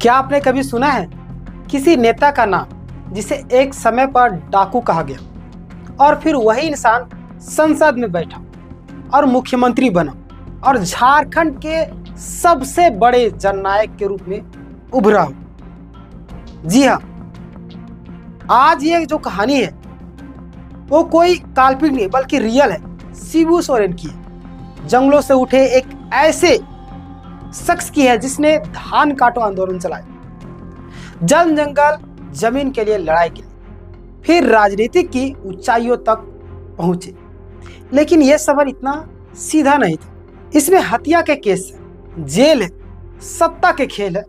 क्या आपने कभी सुना है किसी नेता का नाम जिसे एक समय पर डाकू कहा गया और फिर वही इंसान संसद में बैठा और मुख्यमंत्री बना और झारखंड के सबसे बड़े जननायक के रूप में उभरा हो? जी हाँ, आज ये जो कहानी है वो कोई काल्पनिक नहीं बल्कि रियल है। शिबू सोरेन की है। जंगलों से उठे एक ऐसे शख्स की है जिसने धान काटो आंदोलन चलाया, जन जंगल जमीन के लिए लड़ाई की, फिर राजनीति की ऊंचाइयों तक पहुंचे। लेकिन यह सफर इतना सीधा नहीं था। इसमें हत्या के केस है, जेल है, सत्ता के खेल है।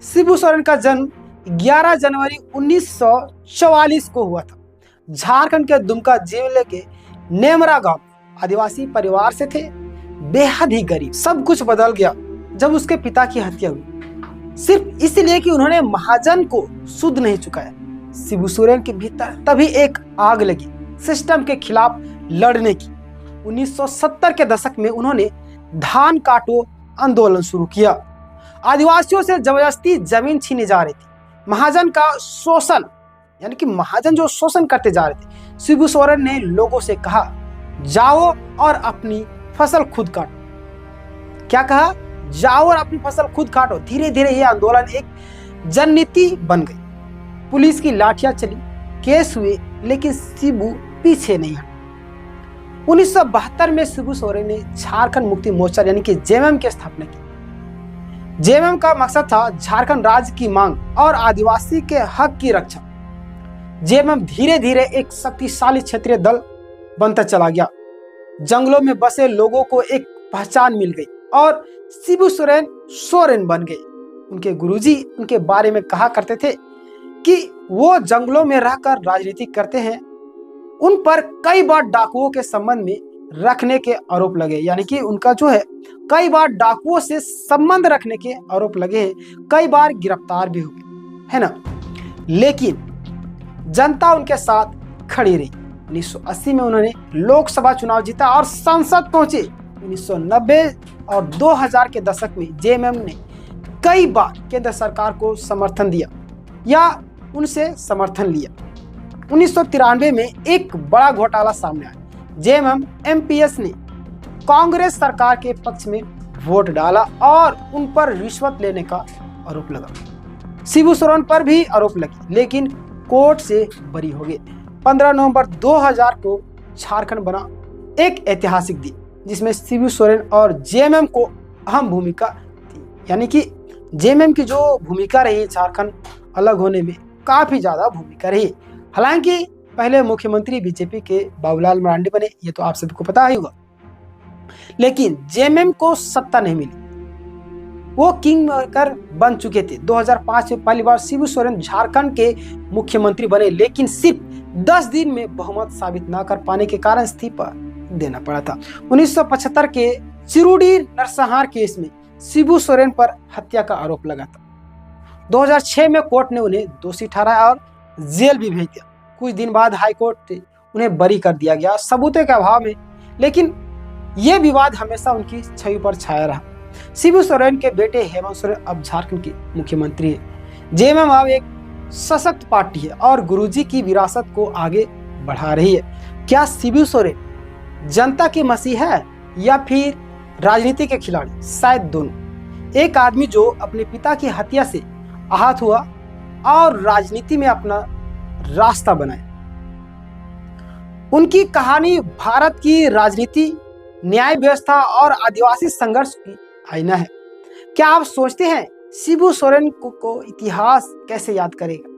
शिबू सोरेन का जन्म 11 जनवरी 1944 को हुआ था। झारखंड के दुमका जिले के नेमरा गांव आदिवासी परिवार से थे। बेहद ही गरीब। सब कुछ बदल गया जब उसके पिता की हत्या हुई, सिर्फ इसलिए कि उन्होंने महाजन को सुध नहीं चुकाया। शिबू सोरेन के भीतर तभी एक आग लगी सिस्टम के खिलाफ लड़ने की। 1970 के दशक में उन्होंने धान काटो आंदोलन शुरू किया। आदिवासियों से जबरदस्ती जमीन छीनी जा रही थी। महाजन का शोषण, यानी कि महाजन जो शोषण करते जा रहे थे। शिबू सोरेन ने लोगों से कहा, जाओ और अपनी फसल खुद काटो। क्या कहा? जाओ और अपनी फसल खुद काटो। धीरे धीरे यह आंदोलन एक जननीति बन गई। पुलिस की लाठियां चली, केस हुए, लेकिन शिबू पीछे नहीं हटा। 1972 में शिबू सोरेन ने झारखंड मुक्ति मोर्चा यानी कि जेएमएम की स्थापना की। जेएमएम का मकसद था झारखंड राज्य की मांग और आदिवासी के हक की रक्षा। जेएमएम धीरे धीरे एक शक्तिशाली क्षेत्रीय दल बनता चला गया। जंगलों में बसे लोगों को एक पहचान मिल गई और शिबू सोरेन सोरेन बन गए। उनके गुरुजी उनके बारे में कहा करते थे कि वो जंगलों में रहकर राजनीति करते हैं। उन पर कई बार डाकुओं के संबंध में रखने के आरोप लगे, यानी कि उनका जो है कई बार डाकुओं से संबंध रखने के आरोप लगे हैं। कई बार गिरफ्तार भी हुए, है ना। लेकिन जनता उनके साथ खड़ी रही। 1980 में उन्होंने लोकसभा चुनाव जीता और संसद पहुंचे। 1990 और 2000 के दशक में जेएमएम ने कई बार केंद्र सरकार को समर्थन दिया या उनसे समर्थन लिया। 1993 में एक बड़ा घोटाला सामने आया। जेएमएम एमपीएस ने कांग्रेस सरकार के पक्ष में वोट डाला और उन पर रिश्वत लेने का आरोप लगा। शिबू सोरेन पर भी आरोप लगे, लेकिन कोर्ट से बरी हो गए। 15 नवंबर 2000 को झारखंड बना एक ऐतिहासिक दिन जिसमें शिबू सोरेन और जेएमएम को अहम भूमिका थी। यानी कि जेएमएम की जो भूमिका रही झारखंड अलग होने में काफी ज्यादा भूमिका रही। हालांकि पहले मुख्यमंत्री बीजेपी के बाबूलाल मरांडी बने, ये तो आप सबको पता ही होगा। लेकिन जेएमएम को सत्ता नहीं मिली। वो किंग मेकर बन चुके थे। 2005 में पहली बार शिबू सोरेन झारखंड के मुख्यमंत्री बने, लेकिन सिर्फ 10 दिन में बहुमत साबित न कर पाने के कारण इस्तीफा देना पड़ा था। 1975 के चिरुडी नरसंहार केस में शिबू सोरेन पर हत्या का आरोप लगा था। 2006 में कोर्ट ने उन्हें दोषी ठहराया और जेल भी भेज दिया। कुछ दिन बाद हाईकोर्ट से उन्हें बरी कर दिया गया सबूतों के अभाव में, लेकिन यह विवाद हमेशा उनकी छवि पर छाया रहा। शिबू सोरेन के बेटे हेमंत सोरेन अब झारखंड के मुख्यमंत्री है। जेएमएम अब एक सशक्त पार्टी है और गुरुजी की विरासत को आगे बढ़ा रही है। क्या शिबू सोरेन जनता के मसीहा है या फिर राजनीति के खिलाड़ी? शायद दोनों। एक आदमी जो अपने पिता की हत्या से आहत हुआ और राजनीति में अपना रास्ता बनाया। उनकी कहानी भारत की राजनीति, न्याय व्यवस्था और आदिवासी संघर्ष की आईना है। क्या आप सोचते हैं शिबू सोरेन को इतिहास कैसे याद करेगा?